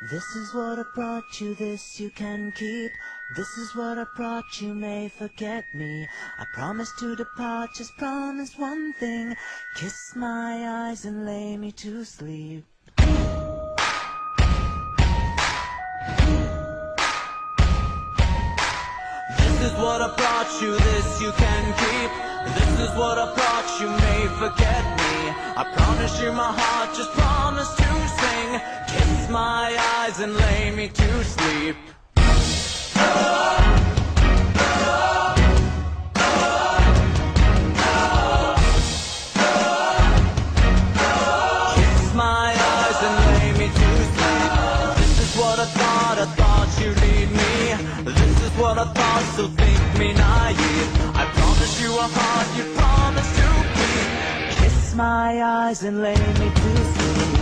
This is what I brought you, this you can keep. This is what I brought you, may forget me. I promise to depart, just promise one thing. Kiss my eyes and lay me to sleep. This is what I brought you, this you can keep. This is what I brought you, may forget me. I promise you my heart, just promise to sing. Kiss my eyes and lay me to sleep. Kiss my eyes and lay me to sleep. This is what I thought you'd lead me. This is what I thought, so think me naive. I promise you a heart you promise to keep. Kiss my eyes and lay me to sleep.